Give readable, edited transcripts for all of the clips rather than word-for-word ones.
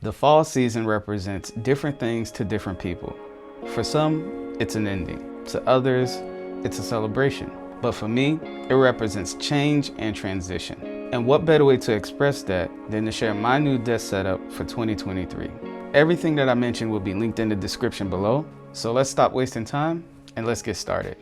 The fall season represents different things to different people. For some, it's an ending. To others, it's a celebration. But for me, it represents change and transition. And what better way to express that than to share my new desk setup for 2023. Everything that I mentioned will be linked in the description below. So let's stop wasting time and let's get started.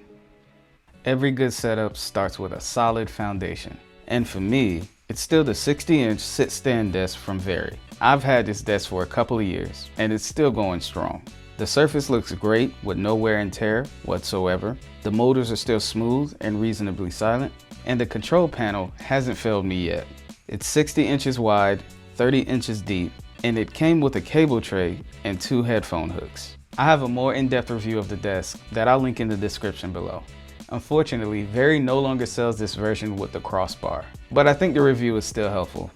Every good setup starts with a solid foundation. And for me, it's still the 60-inch sit-stand desk from Vari. I've had this desk for a couple of years and it's still going strong. The surface looks great with no wear and tear whatsoever. The motors are still smooth and reasonably silent. And the control panel hasn't failed me yet. It's 60 inches wide, 30 inches deep, and it came with a cable tray and 2 headphone hooks. I have a more in-depth review of the desk that I'll link in the description below. Unfortunately, Vari no longer sells this version with the crossbar, but I think the review is still helpful.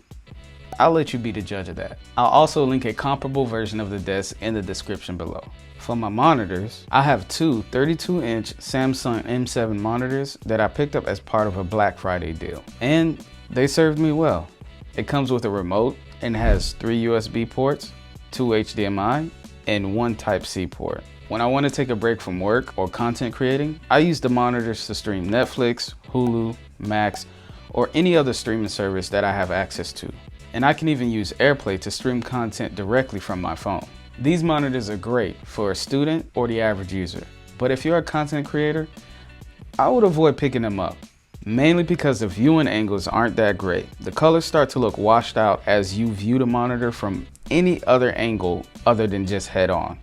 I'll let you be the judge of that. I'll also link a comparable version of the desk in the description below. For my monitors, I have 2 32-inch Samsung M7 monitors that I picked up as part of a Black Friday deal, and they served me well. It comes with a remote and has 3 USB ports, 2 HDMI, and 1 Type-C port. When I want to take a break from work or content creating, I use the monitors to stream Netflix, Hulu, Max, or any other streaming service that I have access to. And I can even use AirPlay to stream content directly from my phone. These monitors are great for a student or the average user, but if you're a content creator, I would avoid picking them up, mainly because the viewing angles aren't that great. The colors start to look washed out as you view the monitor from any other angle other than just head on.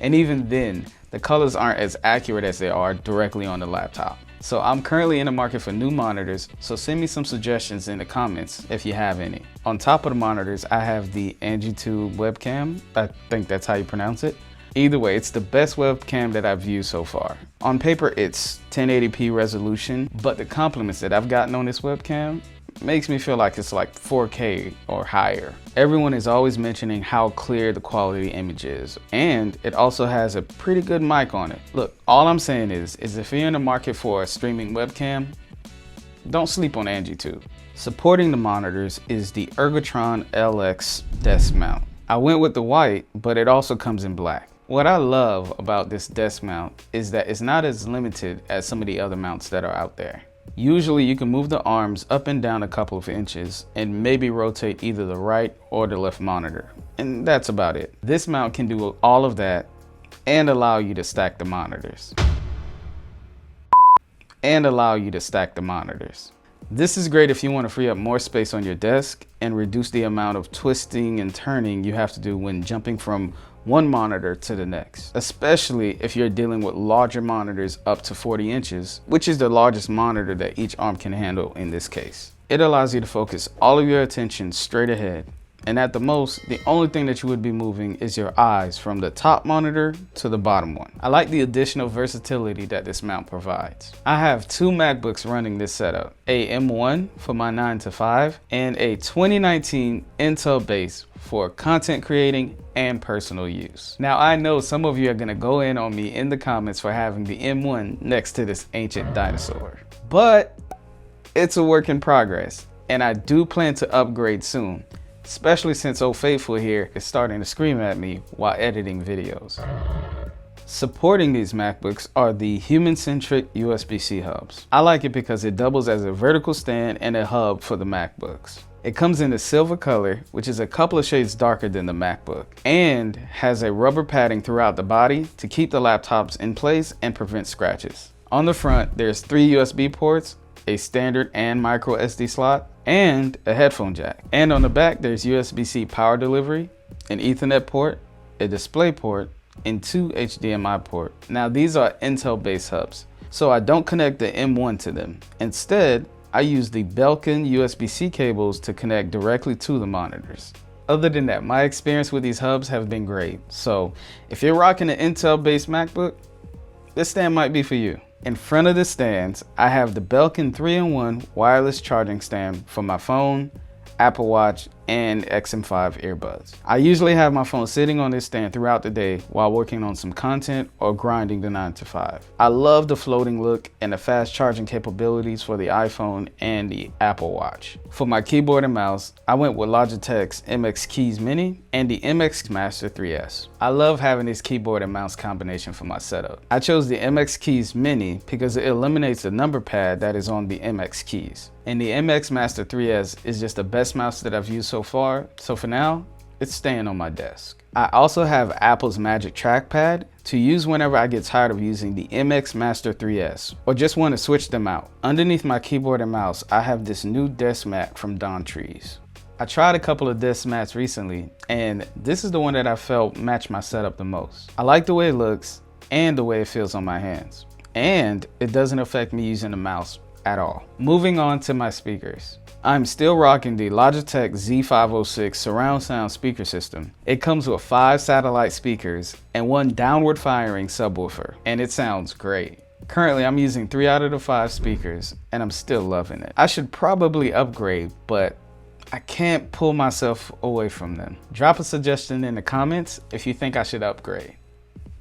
And even then, the colors aren't as accurate as they are directly on the laptop. So I'm currently in the market for new monitors, so send me some suggestions in the comments if you have any. On top of the monitors, I have the Angitube webcam. I think that's how you pronounce it. Either way, it's the best webcam that I've used so far. On paper, it's 1080p resolution, but the compliments that I've gotten on this webcam makes me feel like it's like 4K or higher. Everyone is always mentioning how clear the quality image is, and it also has a pretty good mic on it. Look, all I'm saying is if you're in the market for a streaming webcam, don't sleep on Angitube. Supporting the monitors is the Ergotron LX desk mount. I went with the white, but it also comes in black. What I love about this desk mount is that it's not as limited as some of the other mounts that are out there. Usually you can move the arms up and down a couple of inches and maybe rotate either the right or the left monitor. And that's about it. This mount can do all of that and allow you to stack the monitors. This is great if you want to free up more space on your desk and reduce the amount of twisting and turning you have to do when jumping from one monitor to the next, especially if you're dealing with larger monitors up to 40 inches, which is the largest monitor that each arm can handle in this case. It allows you to focus all of your attention straight ahead, and at the most, the only thing that you would be moving is your eyes from the top monitor to the bottom one. I like the additional versatility that this mount provides. I have 2 MacBooks running this setup, a M1 for my 9 to 5 and a 2019 Intel base for content creating and personal use. Now I know some of you are gonna go in on me in the comments for having the M1 next to this ancient dinosaur, but it's a work in progress and I do plan to upgrade soon, especially since Old Faithful here is starting to scream at me while editing videos. Supporting these MacBooks are the human-centric USB-C hubs. I like it because it doubles as a vertical stand and a hub for the MacBooks. It comes in a silver color, which is a couple of shades darker than the MacBook, and has a rubber padding throughout the body to keep the laptops in place and prevent scratches. On the front, there's 3 USB ports, a standard and micro SD slot, and a headphone jack. And on the back, there's USB-C power delivery, an Ethernet port, a display port, and 2 HDMI ports. Now these are Intel-based hubs, so I don't connect the M1 to them. Instead, I use the Belkin USB-C cables to connect directly to the monitors. Other than that, my experience with these hubs have been great. So if you're rocking an Intel-based MacBook, this stand might be for you. In front of the stands, I have the Belkin 3-in-1 wireless charging stand for my phone, Apple Watch, and XM5 earbuds. I usually have my phone sitting on this stand throughout the day while working on some content or grinding the 9 to 5. I love the floating look and the fast charging capabilities for the iPhone and the Apple Watch. For my keyboard and mouse, I went with Logitech's MX Keys Mini and the MX Master 3S. I love having this keyboard and mouse combination for my setup. I chose the MX Keys Mini because it eliminates the number pad that is on the MX Keys. And the MX Master 3S is just the best mouse that I've used so far, so for now, it's staying on my desk. I also have Apple's Magic Trackpad to use whenever I get tired of using the MX Master 3S or just want to switch them out. Underneath my keyboard and mouse, I have this new desk mat from Don Trees. I tried a couple of desk mats recently, and this is the one that I felt matched my setup the most. I like the way it looks and the way it feels on my hands. And it doesn't affect me using the mouse at all. Moving on to my speakers. I'm still rocking the Logitech Z506 surround sound speaker system. It comes with 5 satellite speakers and 1 downward firing subwoofer, and it sounds great. Currently, I'm using 3 out of the 5 speakers, and I'm still loving it. I should probably upgrade, but I can't pull myself away from them. Drop a suggestion in the comments if you think I should upgrade.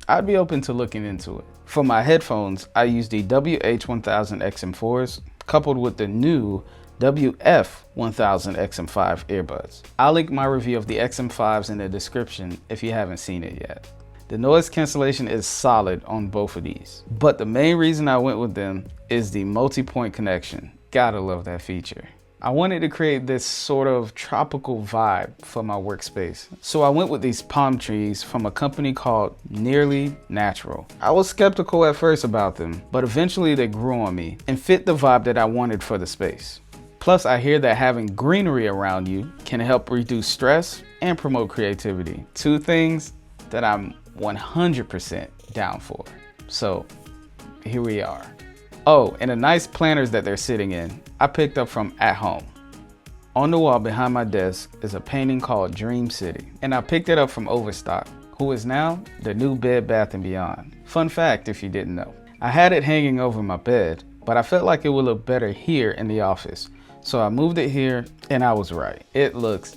I'd be open to looking into it. For my headphones, I use the WH-1000 XM4s coupled with the new WF-1000 XM5 earbuds. I'll link my review of the XM5s in the description if you haven't seen it yet. The noise cancellation is solid on both of these, but the main reason I went with them is the multi-point connection. Gotta love that feature. I wanted to create this sort of tropical vibe for my workspace, so I went with these palm trees from a company called Nearly Natural. I was skeptical at first about them, but eventually they grew on me and fit the vibe that I wanted for the space. Plus, I hear that having greenery around you can help reduce stress and promote creativity. 2 things that I'm 100% down for. So here we are. Oh, and the nice planters that they're sitting in, I picked up from At Home. On the wall behind my desk is a painting called Dream City, and I picked it up from Overstock, who is now the new Bed Bath & Beyond. Fun fact if you didn't know. I had it hanging over my bed, but I felt like it would look better here in the office. So I moved it here, and I was right. It looks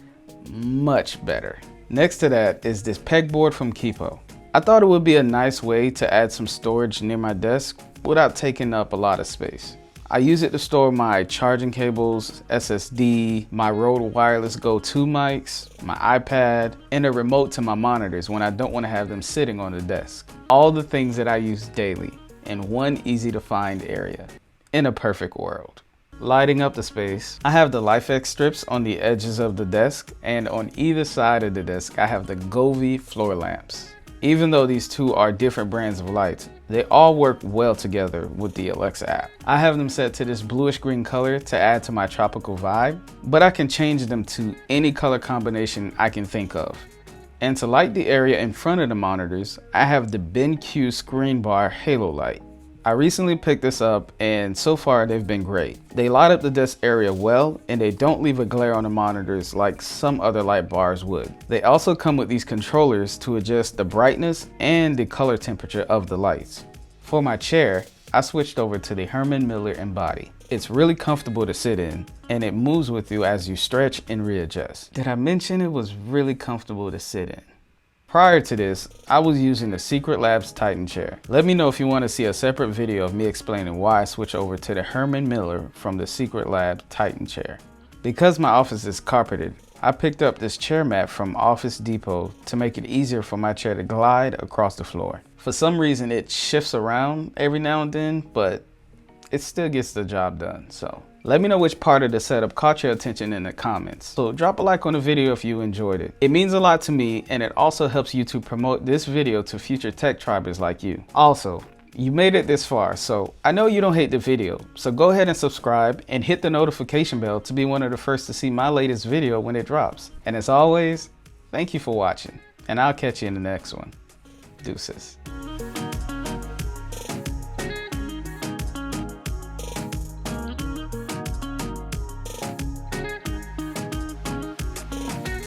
much better. Next to that is this pegboard from Kipo. I thought it would be a nice way to add some storage near my desk without taking up a lot of space. I use it to store my charging cables, SSD, my Rode Wireless Go 2 mics, my iPad, and a remote to my monitors when I don't want to have them sitting on the desk. All the things that I use daily in one easy to find area. In a perfect world. Lighting up the space, I have the LifeX strips on the edges of the desk, and on either side of the desk I have the Govee floor lamps. Even though these two are different brands of lights, they all work well together with the Alexa app. I have them set to this bluish green color to add to my tropical vibe, but I can change them to any color combination I can think of. And to light the area in front of the monitors, I have the BenQ screen bar halo light. I recently picked this up and so far they've been great. They light up the desk area well and they don't leave a glare on the monitors like some other light bars would. They also come with these controllers to adjust the brightness and the color temperature of the lights. For my chair, I switched over to the Herman Miller Embody. It's really comfortable to sit in and it moves with you as you stretch and readjust. Did I mention it was really comfortable to sit in? Prior to this, I was using the Secret Labs Titan chair. Let me know if you want to see a separate video of me explaining why I switched over to the Herman Miller from the Secret Labs Titan chair. Because my office is carpeted, I picked up this chair mat from Office Depot to make it easier for my chair to glide across the floor. For some reason it shifts around every now and then, but it still gets the job done, so. Let me know which part of the setup caught your attention in the comments. So drop a like on the video if you enjoyed it. It means a lot to me and it also helps you to promote this video to future tech tribers like you. Also, you made it this far, so I know you don't hate the video. So go ahead and subscribe and hit the notification bell to be one of the first to see my latest video when it drops. And as always, thank you for watching and I'll catch you in the next one. Deuces.